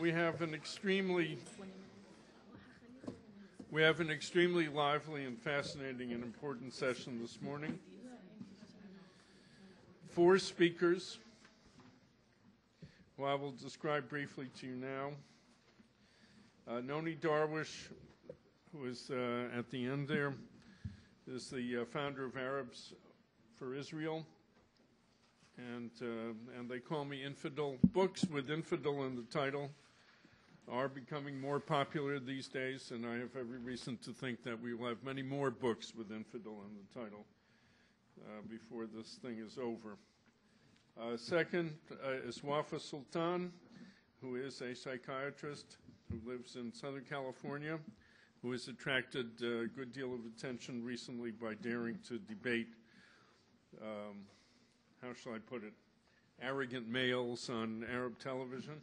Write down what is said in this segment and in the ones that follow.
we have an extremely lively and fascinating and important session this morning. 4 speakers, who I will describe briefly to you now. Noni Darwish, who is at the end there, is the founder of Arabs for Israel, and they call me infidel. Books with infidel in the title are becoming more popular these days, and I have every reason to think that we will have many more books with infidel in the title before this thing is over. Second is Wafa Sultan, who is a psychiatrist who lives in Southern California, who has attracted a good deal of attention recently by daring to debate, how shall I put it, arrogant males on Arab television,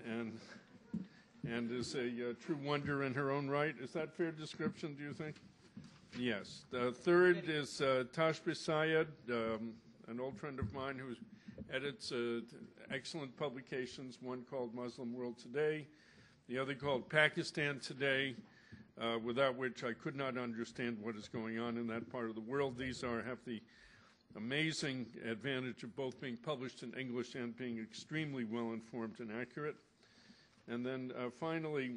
and is a true wonder in her own right. Is that a fair description, do you think? Yes. The third is Tashbih Syed, an old friend of mine who edits excellent publications, one called Muslim World Today, the other called Pakistan Today, without which I could not understand what is going on in that part of the world. These have the amazing advantage of both being published in English and being extremely well-informed and accurate. And then finally,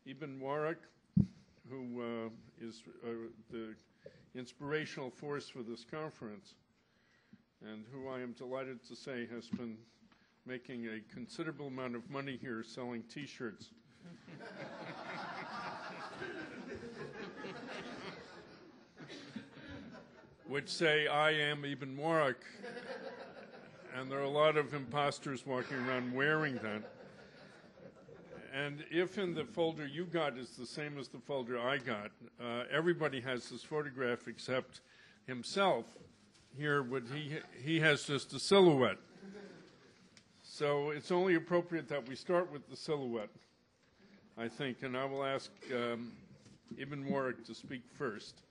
Ibn Waraq, who is the inspirational force for this conference, and who I am delighted to say has been making a considerable amount of money here selling T-shirts. Which say, I am Ibn Waraq. And there are a lot of imposters walking around wearing that. And if in the folder you got is the same as the folder I got, everybody has this photograph except himself. Here, he has just a silhouette. So it's only appropriate that we start with the silhouette, I think. And I will ask Ibn Waraq to speak first.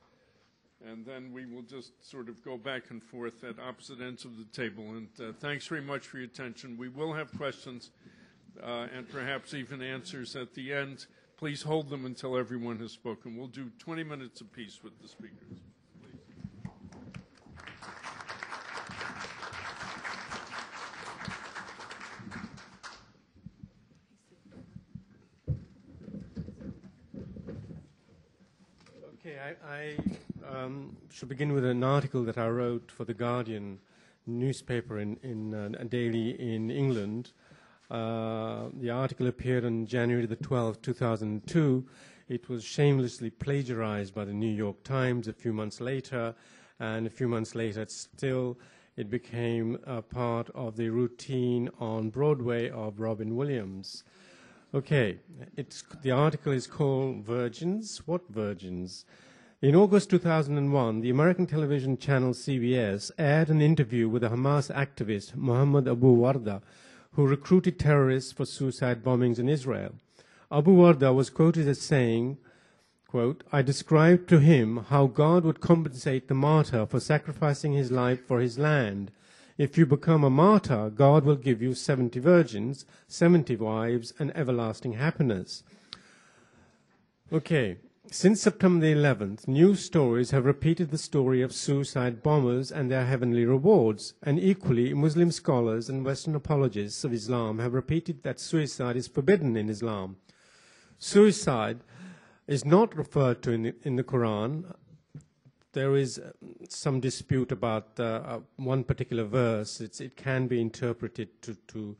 And then we will just sort of go back and forth at opposite ends of the table. And thanks very much for your attention. We will have questions and perhaps even answers at the end. Please hold them until everyone has spoken. We'll do 20 minutes apiece with the speakers. I should begin with an article that I wrote for The Guardian newspaper in a daily in England. The article appeared on January the 12th, 2002. It was shamelessly plagiarized by the New York Times a few months later, and a few months later it became a part of the routine on Broadway of Robin Williams. Okay, the article is called Virgins. What Virgins? In August 2001, the American television channel CBS aired an interview with a Hamas activist, Mohammed Abu Warda, who recruited terrorists for suicide bombings in Israel. Abu Warda was quoted as saying, quote, I described to him how God would compensate the martyr for sacrificing his life for his land. If you become a martyr, God will give you 70 virgins, 70 wives, and everlasting happiness. Okay. Since September the 11th, news stories have repeated the story of suicide bombers and their heavenly rewards, and equally Muslim scholars and Western apologists of Islam have repeated that suicide is forbidden in Islam. Suicide is not referred to in the Quran. There is some dispute about one particular verse. It can be interpreted to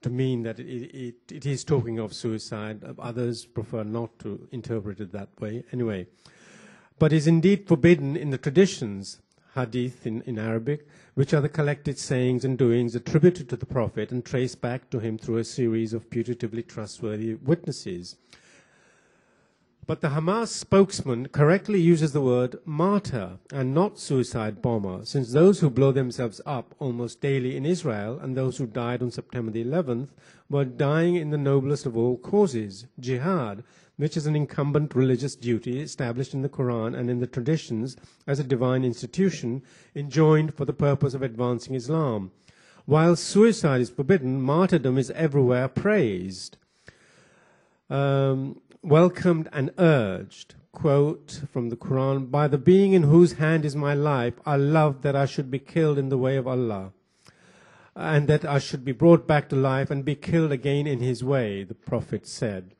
mean that it is talking of suicide. Others prefer not to interpret it that way. Anyway, but is indeed forbidden in the traditions, hadith in Arabic, which are the collected sayings and doings attributed to the Prophet and traced back to him through a series of putatively trustworthy witnesses. But the Hamas spokesman correctly uses the word martyr and not suicide bomber, since those who blow themselves up almost daily in Israel and those who died on September the 11th were dying in the noblest of all causes, jihad, which is an incumbent religious duty established in the Quran and in the traditions as a divine institution enjoined for the purpose of advancing Islam. While suicide is forbidden, martyrdom is everywhere praised, welcomed and urged. Quote from the Quran, "By the being in whose hand is my life, I love that I should be killed in the way of Allah, and that I should be brought back to life and be killed again in his way," the Prophet said.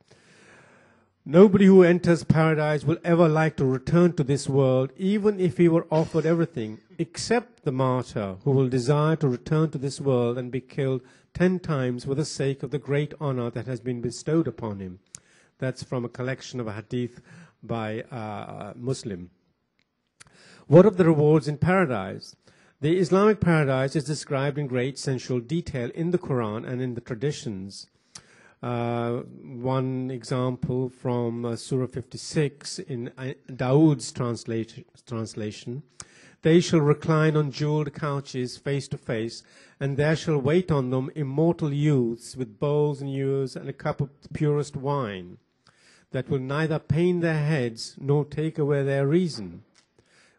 Nobody who enters paradise will ever like to return to this world, even if he were offered everything, except the martyr, who will desire to return to this world and be killed 10 times for the sake of the great honor that has been bestowed upon him. That's from a collection of a hadith by Muslim. What of the rewards in paradise? The Islamic paradise is described in great sensual detail in the Quran and in the traditions. One example from Surah 56 in Dawood's translation, "They shall recline on jeweled couches face to face, and there shall wait on them immortal youths with bowls and ewers and a cup of purest wine, that will neither pain their heads nor take away their reason,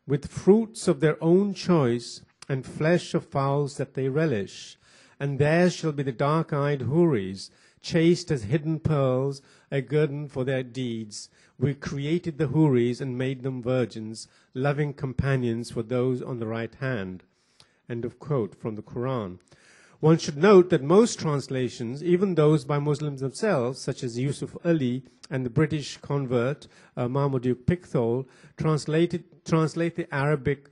with fruits of their own choice and flesh of fowls that they relish. And there shall be the dark-eyed houris, chaste as hidden pearls, a guerdon for their deeds. We created the houris and made them virgins, loving companions for those on the right hand." End of quote from the Quran. One should note that most translations, even those by Muslims themselves, such as Yusuf Ali and the British convert Marmaduke Pickthall, translate the Arabic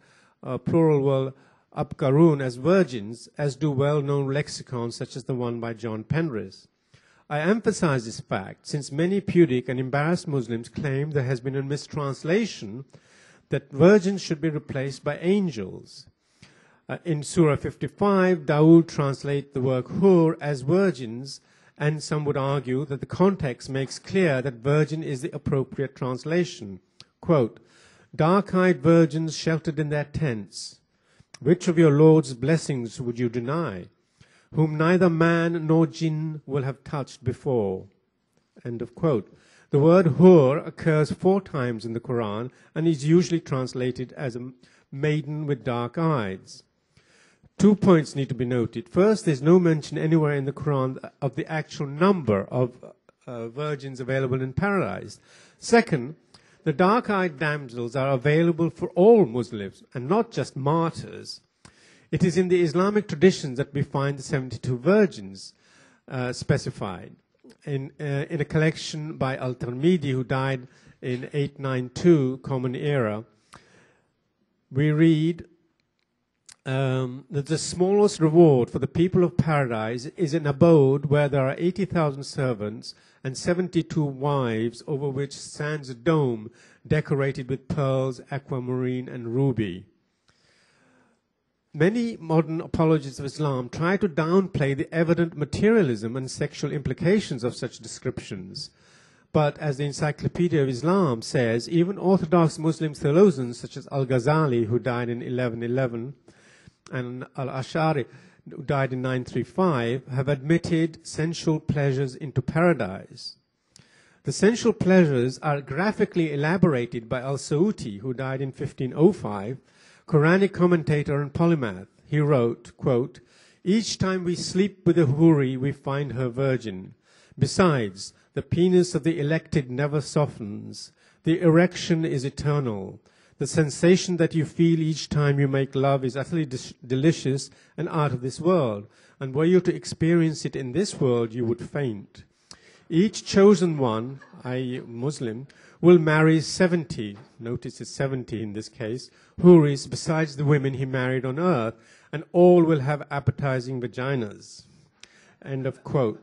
plural word abkarun as virgins, as do well-known lexicons such as the one by John Penrith. I emphasize this fact since many pudic and embarrassed Muslims claim there has been a mistranslation that virgins should be replaced by angels. In Surah 55, Dawood translates the word hur as virgins, and some would argue that the context makes clear that virgin is the appropriate translation. Quote, "Dark-eyed virgins sheltered in their tents, which of your Lord's blessings would you deny, whom neither man nor jinn will have touched before?" End of quote. The word hur occurs 4 times in the Quran and is usually translated as a maiden with dark eyes. 2 points need to be noted. First, there's no mention anywhere in the Quran of the actual number of virgins available in paradise. Second, the dark-eyed damsels are available for all Muslims and not just martyrs. It is in the Islamic traditions that we find the 72 virgins specified. In a collection by Al-Tirmidhi, who died in 892 Common Era, we read that the smallest reward for the people of paradise is an abode where there are 80,000 servants and 72 wives, over which stands a dome decorated with pearls, aquamarine, and ruby. Many modern apologists of Islam try to downplay the evident materialism and sexual implications of such descriptions. But as the Encyclopedia of Islam says, even Orthodox Muslim theologians such as Al-Ghazali, who died in 1111, and Al-Ash'ari, who died in 935, have admitted sensual pleasures into paradise. The sensual pleasures are graphically elaborated by Al-Sa'uti, who died in 1505, Quranic commentator and polymath. He wrote, quote, "Each time we sleep with a houri, we find her virgin. Besides, the penis of the elected never softens. The erection is eternal. The sensation that you feel each time you make love is utterly delicious and out of this world. And were you to experience it in this world, you would faint. Each chosen one, i.e. Muslim, will marry 70, notice it's 70 in this case, houris besides the women he married on earth, and all will have appetizing vaginas." End of quote.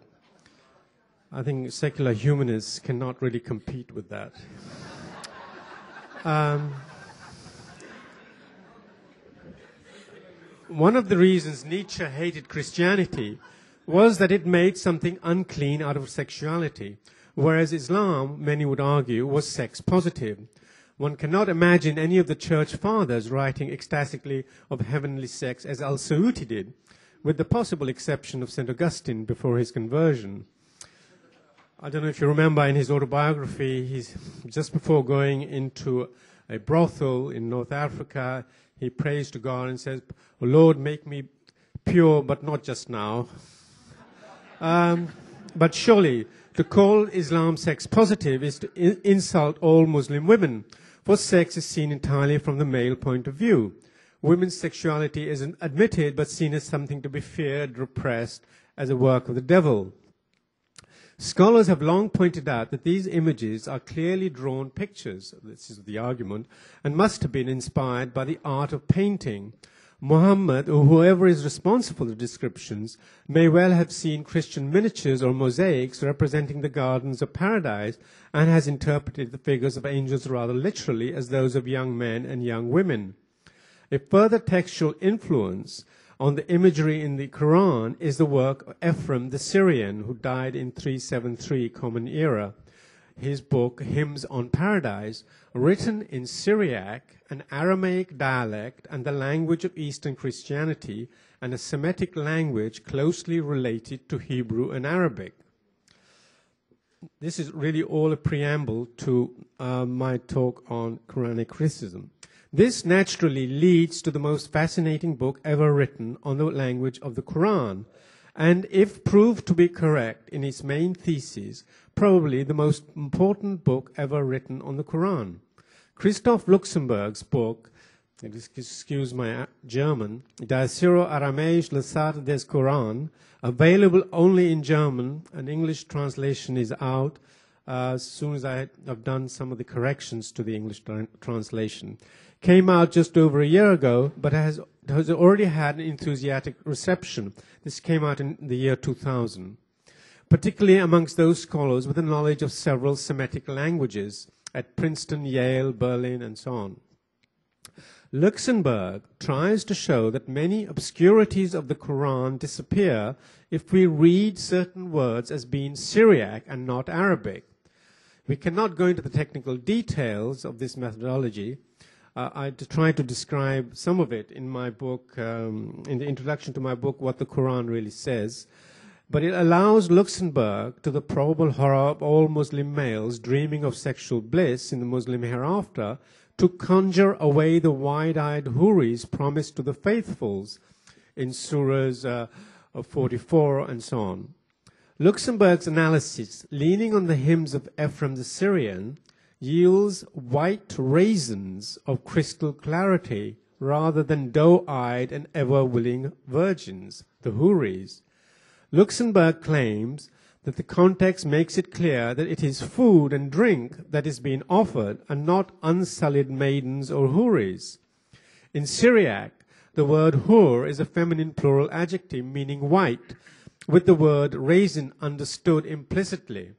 I think secular humanists cannot really compete with that. One of the reasons Nietzsche hated Christianity was that it made something unclean out of sexuality, whereas Islam, many would argue, was sex positive. One cannot imagine any of the church fathers writing ecstatically of heavenly sex as Al-Sa'uti did, with the possible exception of St. Augustine before his conversion. I don't know if you remember in his autobiography, he's just before going into a brothel in North Africa, he prays to God and says, "Oh Lord, make me pure, but not just now. But surely, to call Islam sex positive is to insult all Muslim women, for sex is seen entirely from the male point of view. Women's sexuality isn't admitted, but seen as something to be feared, repressed, as a work of the devil. Scholars have long pointed out that these images are clearly drawn pictures, this is the argument, and must have been inspired by the art of painting. Muhammad, or whoever is responsible for the descriptions, may well have seen Christian miniatures or mosaics representing the gardens of paradise and has interpreted the figures of angels rather literally as those of young men and young women. A further textual influence on the imagery in the Quran is the work of Ephraim the Syrian, who died in 373 Common Era. His book, Hymns on Paradise, written in Syriac, an Aramaic dialect, and the language of Eastern Christianity, and a Semitic language closely related to Hebrew and Arabic. This is really all a preamble to my talk on Quranic criticism. This naturally leads to the most fascinating book ever written on the language of the Quran, and if proved to be correct in its main thesis, probably the most important book ever written on the Quran. Christoph Luxemburg's book, excuse my German, Der Syro-Aramäisch Lesart des Koran, available only in German, an English translation is out as soon as I have done some of the corrections to the English translation. Came out just over a year ago, but has already had an enthusiastic reception. This came out in the year 2000, particularly amongst those scholars with a knowledge of several Semitic languages at Princeton, Yale, Berlin, and so on. Luxemburg tries to show that many obscurities of the Quran disappear if we read certain words as being Syriac and not Arabic. We cannot go into the technical details of this methodology. I try to describe some of it in my book, in the introduction to my book, What the Quran Really Says. But it allows Luxemburg, to the probable horror of all Muslim males dreaming of sexual bliss in the Muslim hereafter, to conjure away the wide-eyed houris promised to the faithfuls in surahs 44 and so on. Luxemburg's analysis, leaning on the hymns of Ephraim the Syrian, yields white raisins of crystal clarity rather than doe-eyed and ever-willing virgins, the houris. Luxemburg claims that the context makes it clear that it is food and drink that is being offered and not unsullied maidens or houris. In Syriac, the word hur is a feminine plural adjective meaning white, with the word raisin understood implicitly.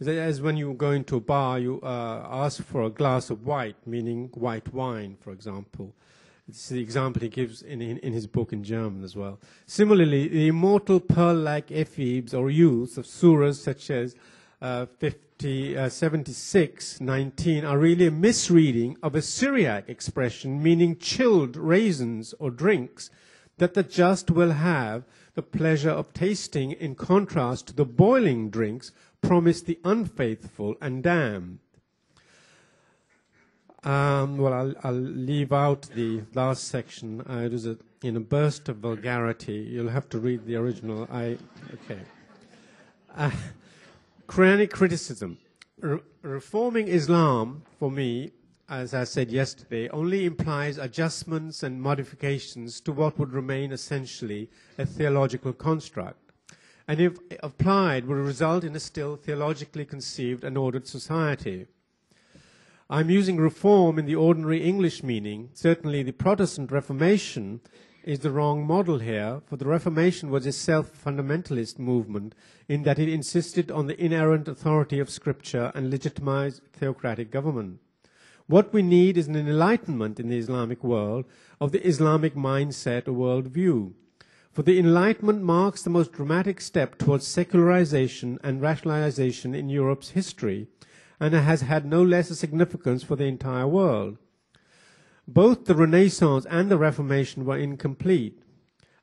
As when you go into a bar, you ask for a glass of white, meaning white wine, for example. It's the example he gives in his book in German as well. Similarly, the immortal pearl-like ephibs or youths of surahs such as 76:19 are really a misreading of a Syriac expression meaning chilled raisins or drinks that the just will have the pleasure of tasting, in contrast to the boiling drinks promised the unfaithful and damned. Well, I'll leave out the last section. It was in a burst of vulgarity. You'll have to read the original. Quranic criticism. Reforming Islam, for me, as I said yesterday, only implies adjustments and modifications to what would remain essentially a theological construct, and if applied would result in a still theologically conceived and ordered society. I'm using reform in the ordinary English meaning. Certainly the Protestant Reformation is the wrong model here, for the Reformation was a self-fundamentalist movement in that it insisted on the inerrant authority of Scripture and legitimized theocratic government. What we need is an enlightenment in the Islamic world of the Islamic mindset or worldview. For the Enlightenment marks the most dramatic step towards secularization and rationalization in Europe's history, and it has had no less a significance for the entire world. Both the Renaissance and the Reformation were incomplete,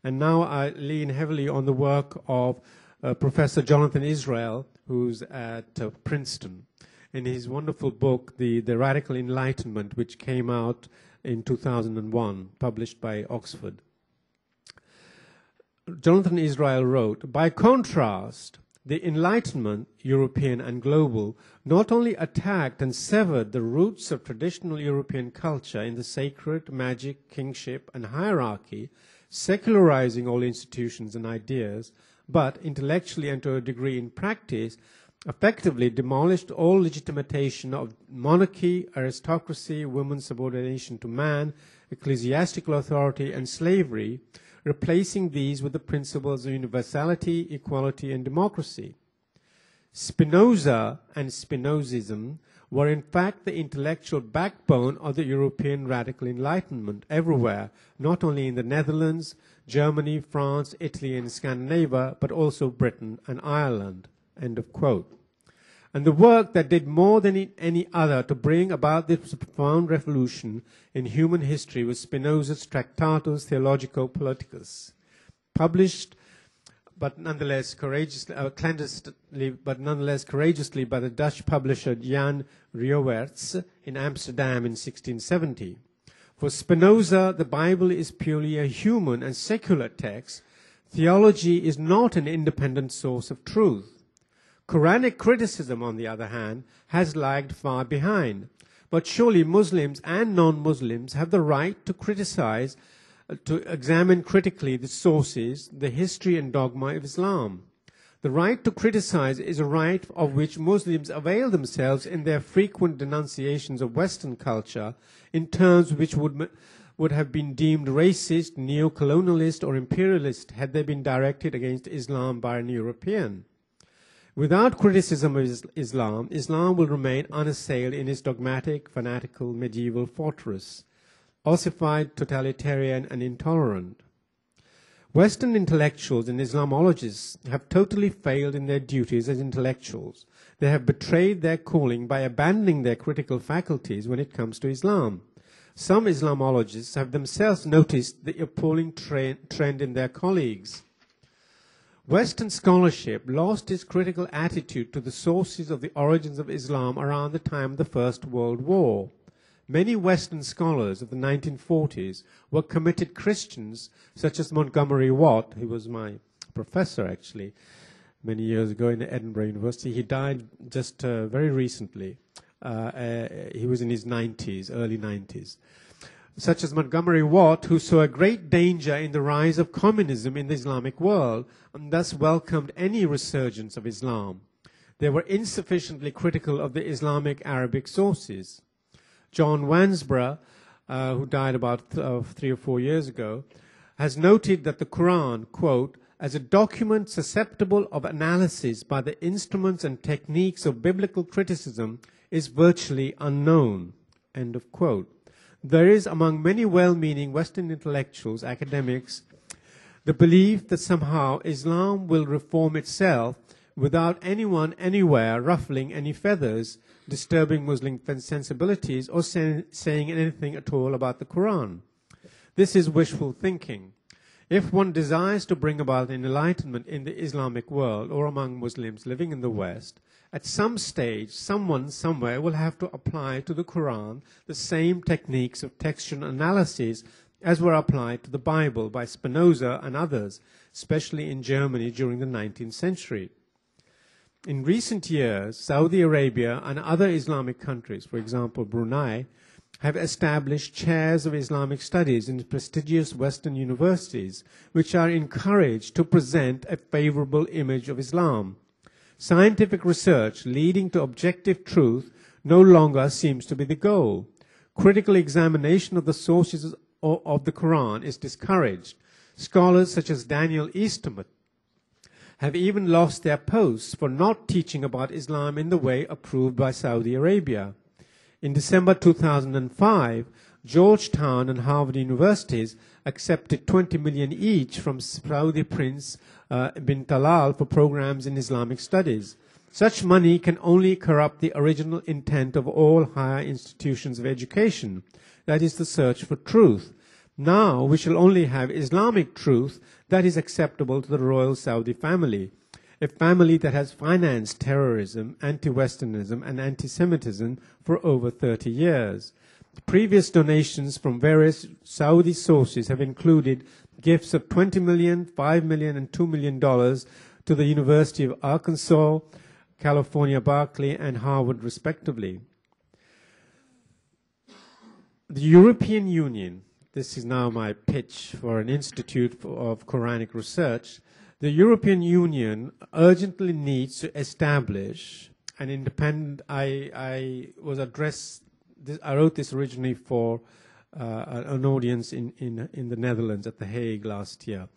and now I lean heavily on the work of Professor Jonathan Israel, who's at Princeton, in his wonderful book, The Radical Enlightenment, which came out in 2001, published by Oxford. Jonathan Israel wrote, by contrast, the Enlightenment, European and global, not only attacked and severed the roots of traditional European culture in the sacred, magic, kingship, and hierarchy, secularizing all institutions and ideas, but intellectually and to a degree in practice, effectively demolished all legitimation of monarchy, aristocracy, women's subordination to man, ecclesiastical authority, and slavery, replacing these with the principles of universality, equality, and democracy. Spinoza and Spinozism were in fact the intellectual backbone of the European radical Enlightenment everywhere, not only in the Netherlands, Germany, France, Italy, and Scandinavia, but also Britain and Ireland. End of quote. And the work that did more than any other to bring about this profound revolution in human history was Spinoza's Tractatus Theologico Politicus, published but nonetheless courageously, courageously by the Dutch publisher Jan Riowerts in Amsterdam in 1670. For Spinoza, the Bible is purely a human and secular text. Theology is not an independent source of truth. Quranic criticism, on the other hand, has lagged far behind. But surely Muslims and non-Muslims have the right to criticize, to examine critically the sources, the history and dogma of Islam. The right to criticize is a right of which Muslims avail themselves in their frequent denunciations of Western culture in terms which would have been deemed racist, neo-colonialist or imperialist had they been directed against Islam by an European. Without criticism of Islam, Islam will remain unassailed in its dogmatic, fanatical, medieval fortress, ossified, totalitarian, and intolerant. Western intellectuals and Islamologists have totally failed in their duties as intellectuals. They have betrayed their calling by abandoning their critical faculties when it comes to Islam. Some Islamologists have themselves noticed the appalling trend in their colleagues. Western scholarship lost its critical attitude to the sources of the origins of Islam around the time of the First World War. Many Western scholars of the 1940s were committed Christians, such as Montgomery Watt, who was my professor, actually, many years ago in Edinburgh University. He died just very recently. He was in his 90s, early 90s. Such as Montgomery Watt, who saw a great danger in the rise of communism in the Islamic world, and thus welcomed any resurgence of Islam. They were insufficiently critical of the Islamic Arabic sources. John Wansborough, who died about 3 or 4 years ago, has noted that the Quran, quote, as a document susceptible of analysis by the instruments and techniques of biblical criticism, is virtually unknown, end of quote. There is, among many well-meaning Western intellectuals, academics, the belief that somehow Islam will reform itself without anyone anywhere ruffling any feathers, disturbing Muslim sensibilities, or saying anything at all about the Quran. This is wishful thinking. If one desires to bring about an enlightenment in the Islamic world or among Muslims living in the West, at some stage, someone somewhere will have to apply to the Quran the same techniques of textual analysis as were applied to the Bible by Spinoza and others, especially in Germany during the 19th century. In recent years, Saudi Arabia and other Islamic countries, for example Brunei, have established chairs of Islamic studies in prestigious Western universities, which are encouraged to present a favorable image of Islam. Scientific research leading to objective truth no longer seems to be the goal. Critical examination of the sources of the Quran is discouraged. Scholars such as Daniel Easterman have even lost their posts for not teaching about Islam in the way approved by Saudi Arabia. In December 2005, Georgetown and Harvard universities accepted $20 million each from Saudi Prince bin Talal for programs in Islamic studies. Such money can only corrupt the original intent of all higher institutions of education, that is the search for truth. Now we shall only have Islamic truth that is acceptable to the royal Saudi family, a family that has financed terrorism, anti-Westernism, and anti-Semitism for over 30 years. Previous donations from various Saudi sources have included gifts of $20 million, $5 million, and $2 million to the University of Arkansas, California, Berkeley, and Harvard, respectively. The European Union, this is now my pitch for an institute of Quranic research, the European Union urgently needs to establish an independent, I wrote this originally for an audience in the Netherlands at The Hague last year,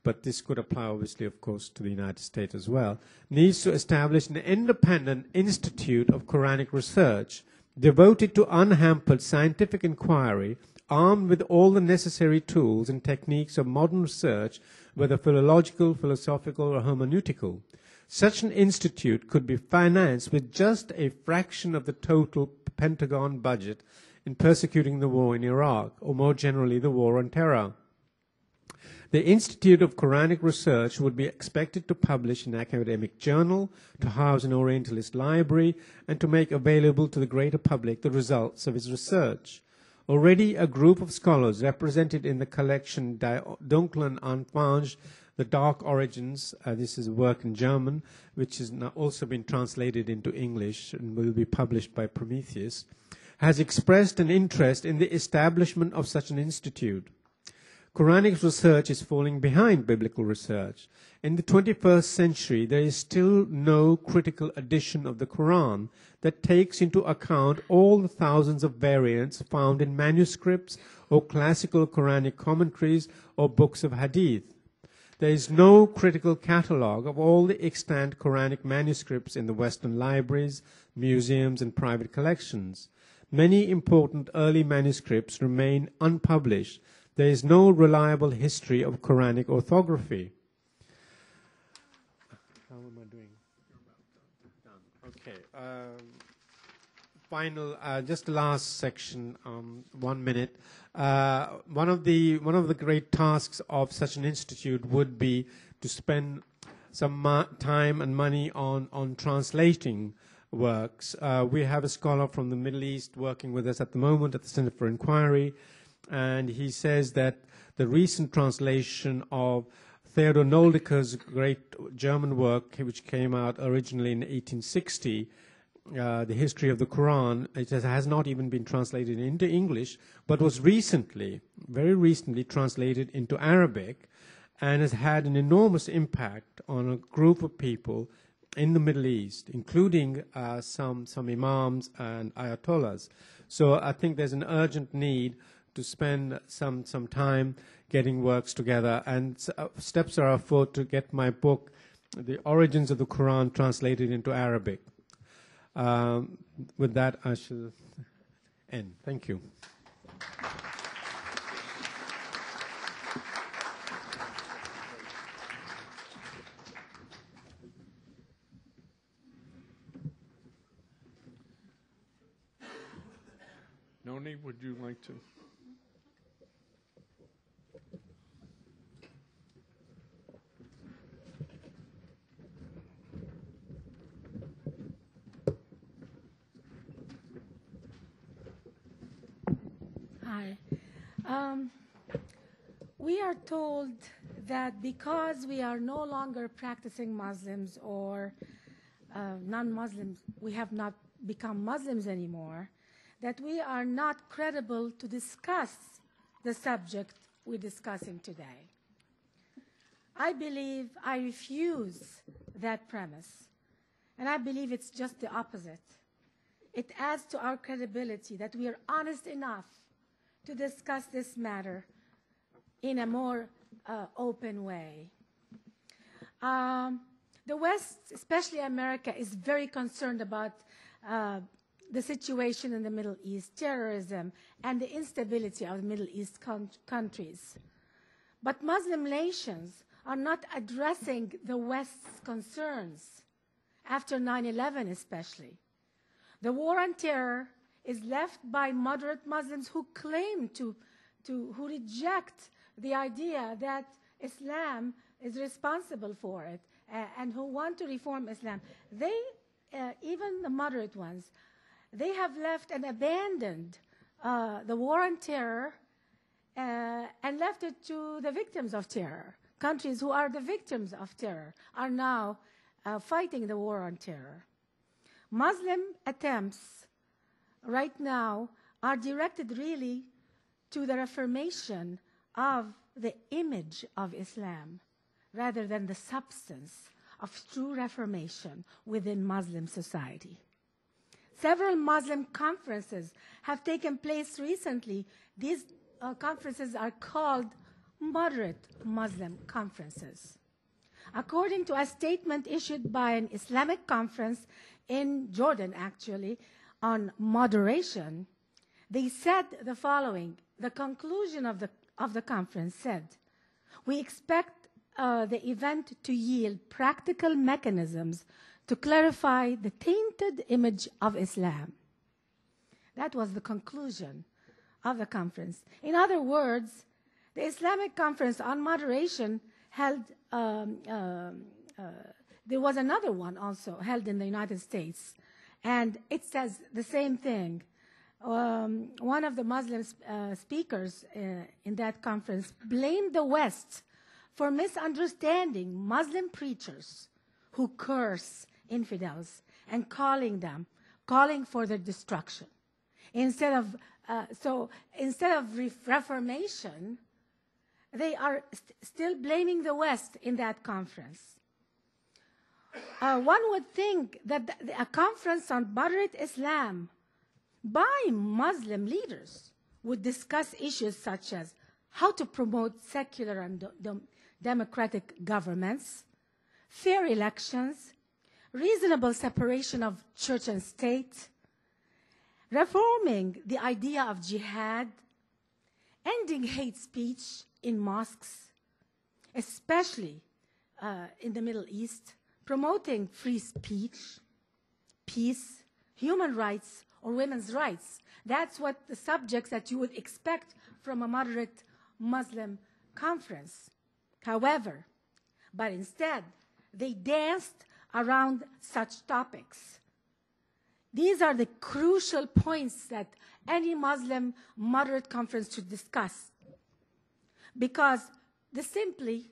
but this could apply obviously, of course, to the United States as well, needs to establish an independent institute of Quranic research devoted to unhampered scientific inquiry, armed with all the necessary tools and techniques of modern research, whether philological, philosophical, or hermeneutical. Such an institute could be financed with just a fraction of the total Pentagon budget in persecuting the war in Iraq, or more generally, the war on terror. The Institute of Quranic Research would be expected to publish an academic journal, to house an Orientalist library, and to make available to the greater public the results of its research. Already a group of scholars represented in the collection Die dunklen Anfangs, The Dark Origins, this is a work in German, which has now also been translated into English and will be published by Prometheus, has expressed an interest in the establishment of such an institute. Quranic research is falling behind biblical research. In the 21st century, there is still no critical edition of the Quran that takes into account all the thousands of variants found in manuscripts or classical Quranic commentaries or books of hadith. There is no critical catalogue of all the extant Quranic manuscripts in the Western libraries, museums, and private collections. Many important early manuscripts remain unpublished. There is no reliable history of Quranic orthography. How am I doing? Okay. Final, just the last section, 1 minute. One of the great tasks of such an institute would be to spend some time and money on translating works. We have a scholar from the Middle East working with us at the moment at the Center for Inquiry, and he says that the recent translation of Theodor Noldeker's great German work, which came out originally in 1860, The History of the Quran, it has not even been translated into English, but was recently, very recently, translated into Arabic, and has had an enormous impact on a group of people in the Middle East, including some imams and ayatollahs. So I think there's an urgent need to spend some time getting works together, and steps are afoot to get my book, The Origins of the Quran, translated into Arabic. With that, I shall end. Thank you. Noni, would you like to? Hi. We are told that because we are no longer practicing Muslims or non-Muslims, we have not become Muslims anymore, that we are not credible to discuss the subject we're discussing today. I refuse that premise, and I believe it's just the opposite. It adds to our credibility that we are honest enough to discuss this matter in a more open way. The West, especially America, is very concerned about the situation in the Middle East, terrorism, and the instability of the Middle East countries. But Muslim nations are not addressing the West's concerns, after 9/11 especially. The war on terror is left by moderate Muslims who claim who reject the idea that Islam is responsible for it, and who want to reform Islam. They, even the moderate ones, they have left and abandoned the war on terror and left it to the victims of terror. Countries who are the victims of terror are now fighting the war on terror. Muslim attempts right now are directed really to the reformation of the image of Islam rather than the substance of true reformation within Muslim society. Several Muslim conferences have taken place recently. These conferences are called moderate Muslim conferences. According to a statement issued by an Islamic conference in Jordan, actually, on moderation, they said the following. The conclusion of the conference said, "We expect the event to yield practical mechanisms to clarify the tainted image of Islam." That was the conclusion of the conference. In other words, the Islamic Conference on Moderation held, there was another one also held in the United States, and it says the same thing. One of the Muslim speakers in that conference blamed the West for misunderstanding Muslim preachers who curse infidels and calling for their destruction. Instead of reformation, they are still blaming the West in that conference. One would think that a conference on moderate Islam by Muslim leaders would discuss issues such as how to promote secular and democratic governments, fair elections, reasonable separation of church and state, reforming the idea of jihad, ending hate speech in mosques, especially in the Middle East, promoting free speech, peace, human rights, or women's rights. That's what the subjects that you would expect from a moderate Muslim conference. However, but instead, they danced around such topics. These are the crucial points that any Muslim moderate conference should discuss, because simply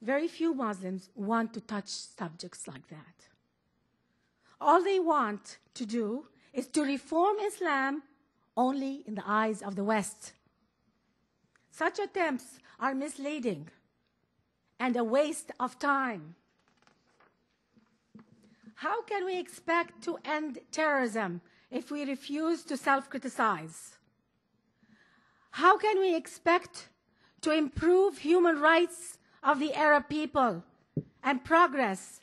very few Muslims want to touch subjects like that. All they want to do is to reform Islam only in the eyes of the West. Such attempts are misleading and a waste of time. How can we expect to end terrorism if we refuse to self-criticize? How can we expect to improve human rights of the Arab people and progress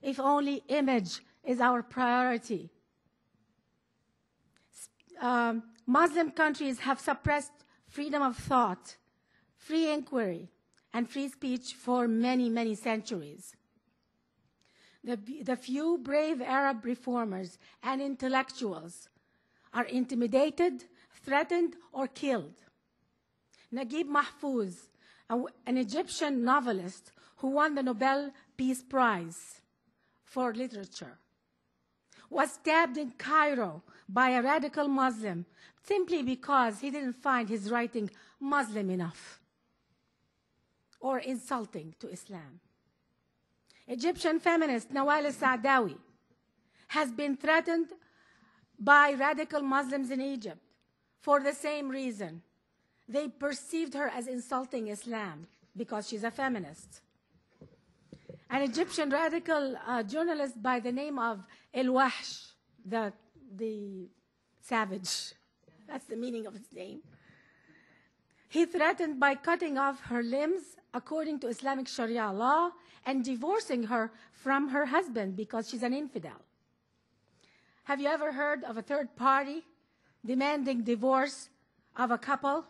if only image is our priority? Muslim countries have suppressed freedom of thought, free inquiry, and free speech for many, many centuries. The few brave Arab reformers and intellectuals are intimidated, threatened, or killed. Naguib Mahfouz, an Egyptian novelist who won the Nobel Peace Prize for literature, was stabbed in Cairo by a radical Muslim simply because he didn't find his writing Muslim enough or insulting to Islam. Egyptian feminist Nawal al-Saadawi has been threatened by radical Muslims in Egypt for the same reason. They perceived her as insulting Islam because she's a feminist. An Egyptian radical journalist by the name of El-Wahsh, the savage, that's the meaning of his name. He threatened by cutting off her limbs according to Islamic Sharia law and divorcing her from her husband because she's an infidel. Have you ever heard of a third party demanding divorce of a couple?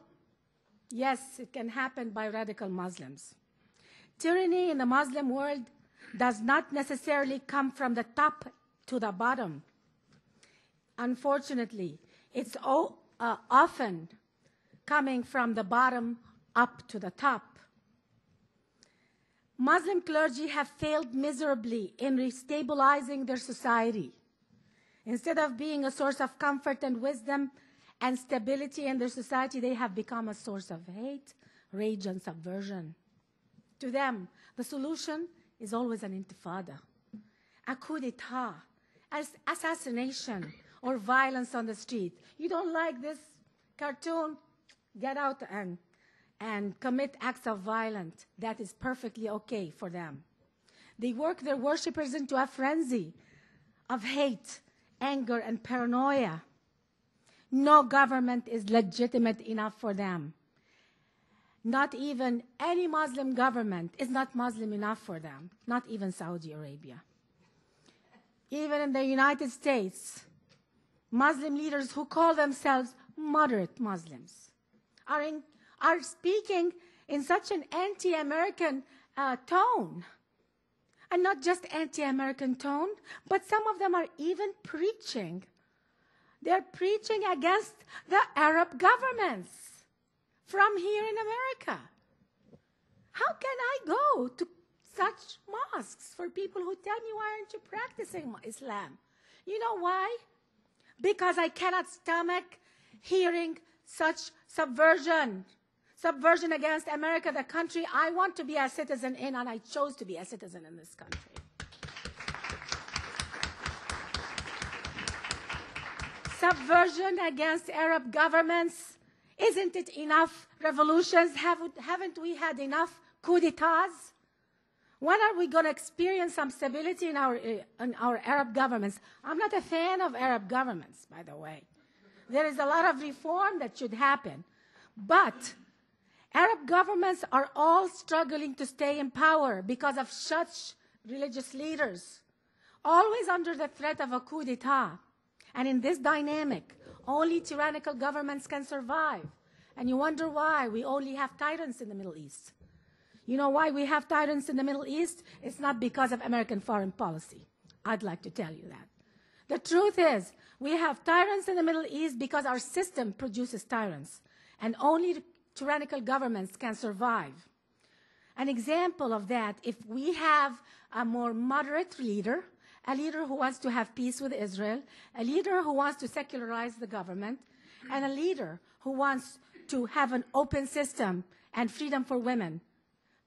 Yes, it can happen by radical Muslims. Tyranny in the Muslim world does not necessarily come from the top to the bottom. Unfortunately, it's often coming from the bottom up to the top. Muslim clergy have failed miserably in restabilizing their society. Instead of being a source of comfort and wisdom and stability in their society, they have become a source of hate, rage, and subversion. To them, the solution is always an intifada, a coup d'etat, assassination, or violence on the street. You don't like this cartoon? Get out and commit acts of violence. That is perfectly okay for them. They work their worshippers into a frenzy of hate, anger, and paranoia. No government is legitimate enough for them. Not even any Muslim government is not Muslim enough for them, not even Saudi Arabia. Even in the United States, Muslim leaders who call themselves moderate Muslims are speaking in such an anti-American tone. And not just anti-American tone, but some of them are even preaching. They're preaching against the Arab governments from here in America. How can I go to such mosques for people who tell me, why aren't you practicing Islam? You know why? Because I cannot stomach hearing such subversion. Subversion against America, the country I want to be a citizen in, and I chose to be a citizen in this country. Subversion against Arab governments. Isn't it enough revolutions? Haven't we had enough coup d'etats? When are we going to experience some stability in our Arab governments? I'm not a fan of Arab governments, by the way. There is a lot of reform that should happen. But Arab governments are all struggling to stay in power because of such religious leaders, always under the threat of a coup d'etat. And in this dynamic, only tyrannical governments can survive. And you wonder why we only have tyrants in the Middle East. You know why we have tyrants in the Middle East? It's not because of American foreign policy. I'd like to tell you that. The truth is, we have tyrants in the Middle East because our system produces tyrants. And only tyrannical governments can survive. An example of that, if we have a more moderate leader, a leader who wants to have peace with Israel, a leader who wants to secularize the government, and a leader who wants to have an open system and freedom for women.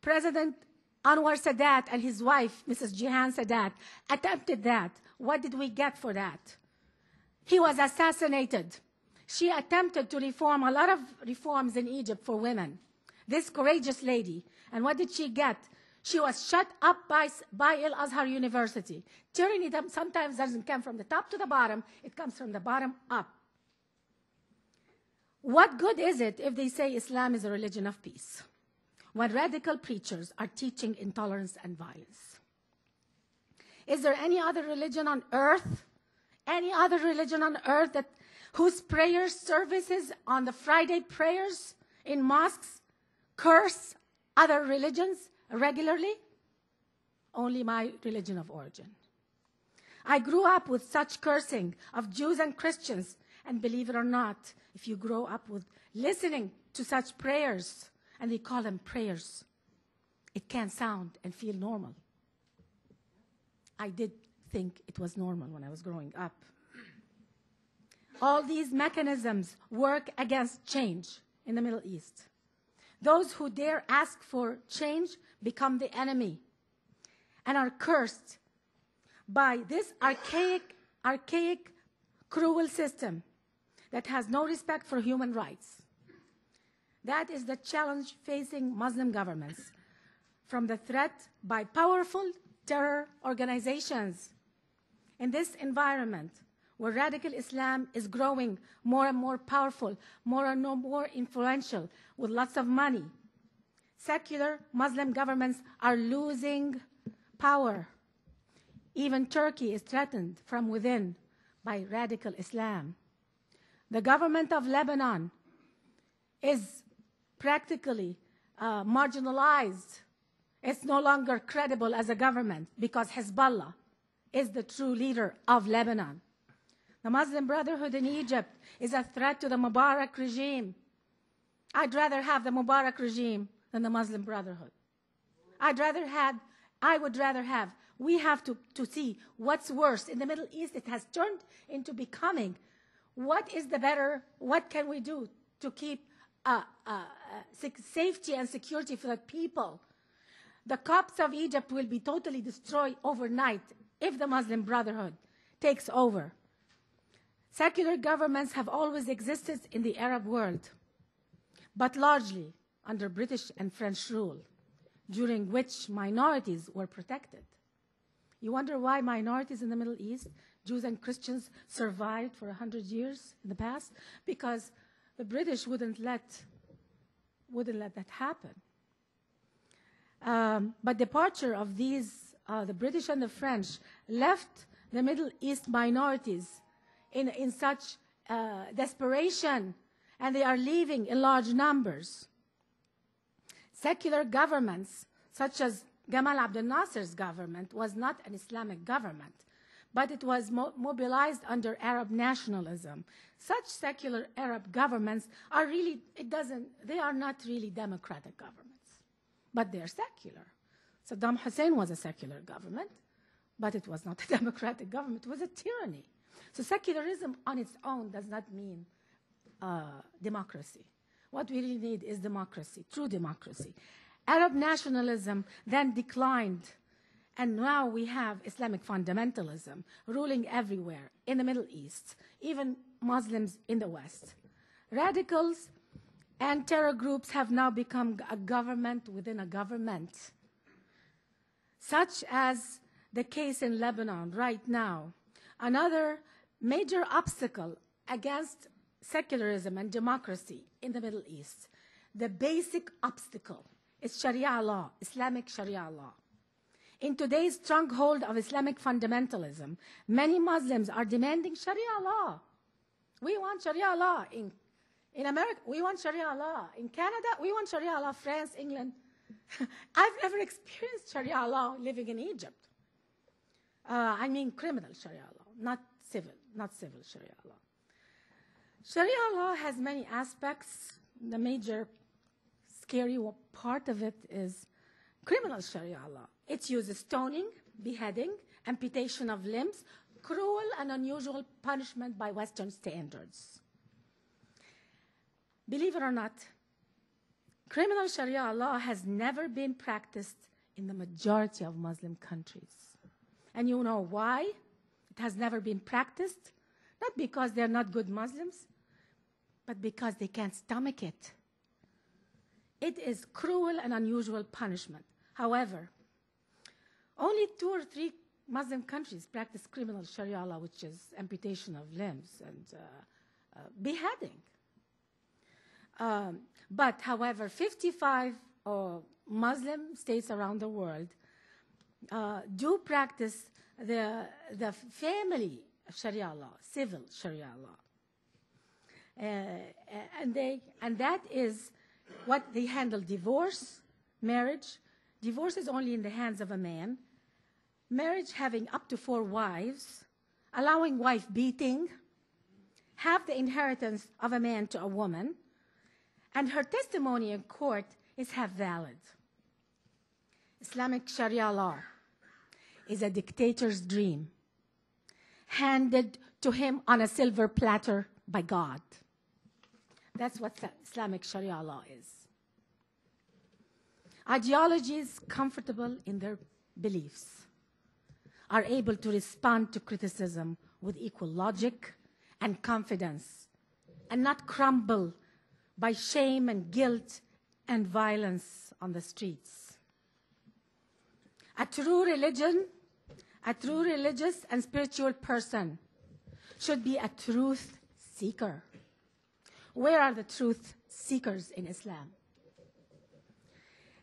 President Anwar Sadat and his wife, Mrs. Jihan Sadat, attempted that. What did we get for that? He was assassinated. She attempted to reform a lot of reforms in Egypt for women. This courageous lady. And what did she get? She was shut up by Al-Azhar University. Tyranny sometimes doesn't come from the top to the bottom. It comes from the bottom up. What good is it if they say Islam is a religion of peace, when radical preachers are teaching intolerance and violence? Is there any other religion on earth, whose prayer services on the Friday prayers in mosques curse other religions regularly? Only my religion of origin. I grew up with such cursing of Jews and Christians, and believe it or not, if you grow up with listening to such prayers, and they call them prayers, it can sound and feel normal. I did think it was normal when I was growing up. All these mechanisms work against change in the Middle East. Those who dare ask for change become the enemy and are cursed by this archaic, cruel system that has no respect for human rights. That is the challenge facing Muslim governments from the threat by powerful terror organizations. In this environment, where radical Islam is growing more and more powerful, more and more influential, with lots of money, secular Muslim governments are losing power. Even Turkey is threatened from within by radical Islam. The government of Lebanon is practically marginalized. It's no longer credible as a government because Hezbollah is the true leader of Lebanon. The Muslim Brotherhood in Egypt is a threat to the Mubarak regime. I'd rather have the Mubarak regime than the Muslim Brotherhood. I would rather have. We have to see what's worse. In the Middle East, it has turned into becoming what can we do to keep safety and security for the people? The Copts of Egypt will be totally destroyed overnight if the Muslim Brotherhood takes over. Secular governments have always existed in the Arab world, but largely under British and French rule, during which minorities were protected. You wonder why minorities in the Middle East, Jews and Christians, survived for 100 years in the past? Because the British wouldn't let that happen. But departure of these, the British and the French, left the Middle East minorities in such desperation, and they are leaving in large numbers. Secular governments, such as Gamal Abdel Nasser's government, was not an Islamic government, but it was mobilized under Arab nationalism. Such secular Arab governments are really, they are not really democratic governments, but they're secular. Saddam Hussein was a secular government, but it was not a democratic government, it was a tyranny. So secularism on its own does not mean democracy. What we really need is democracy, true democracy. Arab nationalism then declined, and now we have Islamic fundamentalism ruling everywhere in the Middle East, even Muslims in the West. Radicals and terror groups have now become a government within a government, such as the case in Lebanon right now. Another major obstacle against secularism and democracy in the Middle East, the basic obstacle, is Sharia law, Islamic Sharia law. In today's stronghold of Islamic fundamentalism, many Muslims are demanding Sharia law. We want Sharia law. In America, we want Sharia law. In Canada, we want Sharia law. France, England. I've never experienced Sharia law living in Egypt. I mean criminal Sharia law, not civil Sharia law. Sharia law has many aspects. The major scary part of it is criminal Sharia law. It uses stoning, beheading, amputation of limbs, cruel and unusual punishment by Western standards. Believe it or not, criminal Sharia law has never been practiced in the majority of Muslim countries. And you know why it has never been practiced? Not because they're not good Muslims, but because they can't stomach it. It is cruel and unusual punishment. However, only 2 or 3 Muslim countries practice criminal Sharia law, which is amputation of limbs and beheading. But, however, 55 Muslim states around the world do practice the family Sharia law, civil Sharia law. And that is what they handle: divorce, marriage. Divorce is only in the hands of a man. Marriage having up to 4 wives, allowing wife beating, half the inheritance of a man to a woman, and her testimony in court is half valid. Islamic Sharia law is a dictator's dream, handed to him on a silver platter by God. That's what Islamic Sharia law is. Ideologies comfortable in their beliefs are able to respond to criticism with equal logic and confidence, and not crumble by shame and guilt and violence on the streets. A true religious and spiritual person should be a truth seeker. Where are the truth seekers in Islam?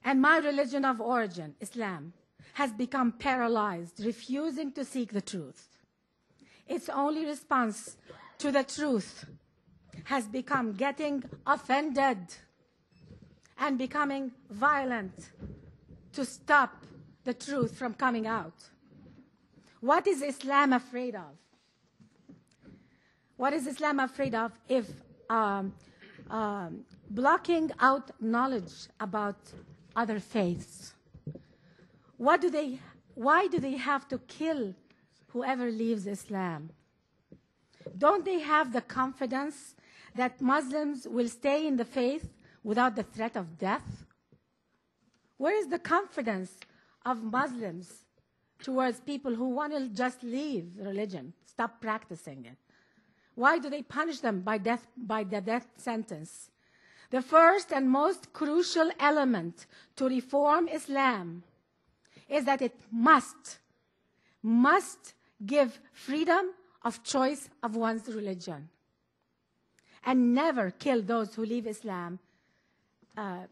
And my religion of origin, Islam, has become paralyzed, refusing to seek the truth. Its only response to the truth has become getting offended and becoming violent to stop the truth from coming out. What is Islam afraid of? What is Islam afraid of if blocking out knowledge about other faiths? Why do they have to kill whoever leaves Islam? Don't they have the confidence that Muslims will stay in the faith without the threat of death? Where is the confidence of Muslims towards people who want to just leave religion, stop practicing it? Why do they punish them by the death sentence? The first and most crucial element to reform Islam is that it must give freedom of choice of one's religion and never kill those who leave Islam.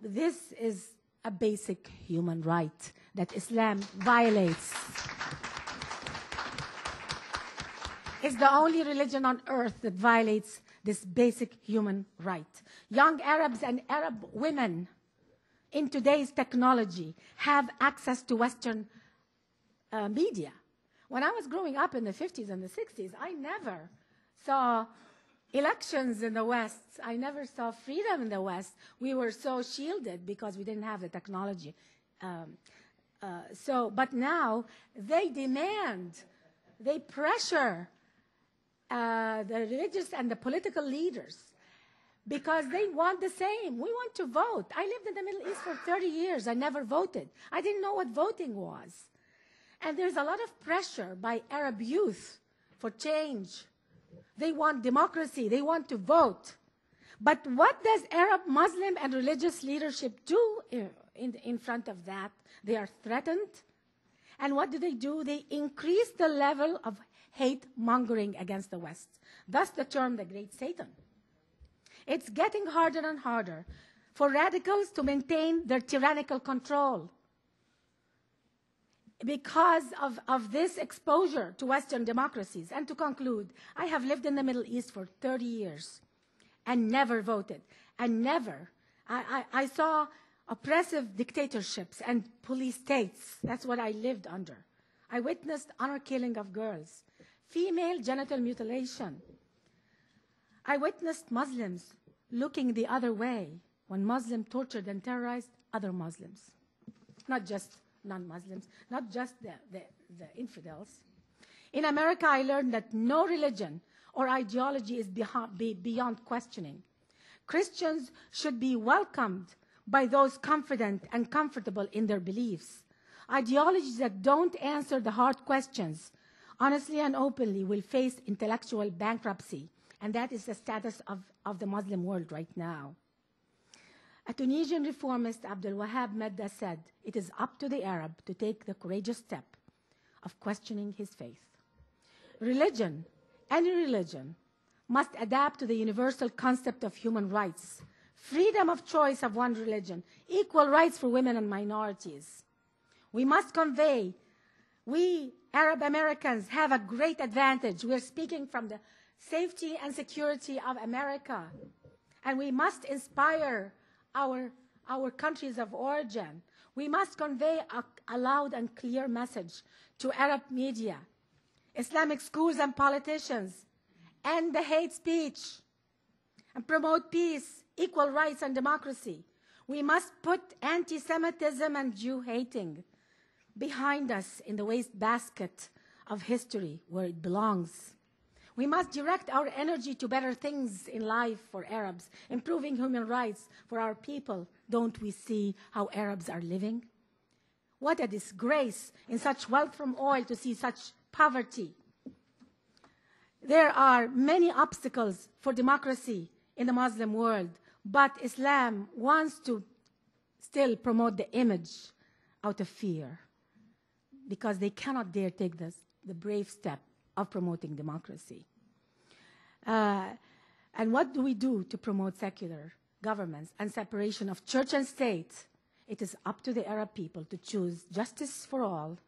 This is a basic human right that Islam violates. It's the only religion on earth that violates this basic human right. Young Arabs and Arab women in today's technology have access to Western media. When I was growing up in the 50s and the 60s, I never saw elections in the West. I never saw freedom in the West. We were so shielded because we didn't have the technology. But now they demand, they pressure the religious and the political leaders because they want the same. We want to vote. I lived in the Middle East for 30 years. I never voted. I didn't know what voting was. And there's a lot of pressure by Arab youth for change. They want democracy. They want to vote. But what does Arab, Muslim, and religious leadership do in front of that? They are threatened. And what do? They increase the level of hate-mongering against the West. Thus the term the Great Satan. It's getting harder and harder for radicals to maintain their tyrannical control because of this exposure to Western democracies. And to conclude, I have lived in the Middle East for 30 years and never voted. And never. I saw oppressive dictatorships and police states. That's what I lived under. I witnessed honor killing of girls, female genital mutilation. I witnessed Muslims looking the other way when Muslims tortured and terrorized other Muslims, not just non-Muslims, not just the infidels. In America, I learned that no religion or ideology is beyond questioning. Christians should be welcomed by those confident and comfortable in their beliefs. Ideologies that don't answer the hard questions honestly and openly will face intellectual bankruptcy, and that is the status of the Muslim world right now. A Tunisian reformist, Abdel Wahab Medda, said, "It is up to the Arab to take the courageous step of questioning his faith." Religion, any religion, must adapt to the universal concept of human rights, freedom of choice of one religion, equal rights for women and minorities. We must convey, we Arab Americans have a great advantage. We're speaking from the safety and security of America, and we must inspire our countries of origin. We must convey a loud and clear message to Arab media, Islamic schools and politicians, end the hate speech, and promote peace, equal rights, and democracy. We must put anti-Semitism and Jew-hating behind us in the wastebasket of history where it belongs. We must direct our energy to better things in life for Arabs, improving human rights for our people. Don't we see how Arabs are living? What a disgrace in such wealth from oil to see such poverty. There are many obstacles for democracy in the Muslim world, but Islam wants to still promote the image out of fear because they cannot dare take the brave step of promoting democracy. And what do we do to promote secular governments and separation of church and state? It is up to the Arab people to choose justice for all.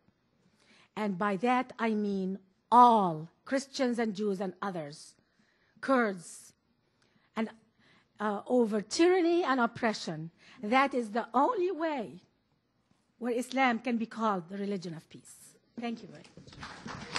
And by that, I mean all, Christians and Jews and others, Kurds, and over tyranny and oppression. That is the only way where Islam can be called the religion of peace. Thank you very much.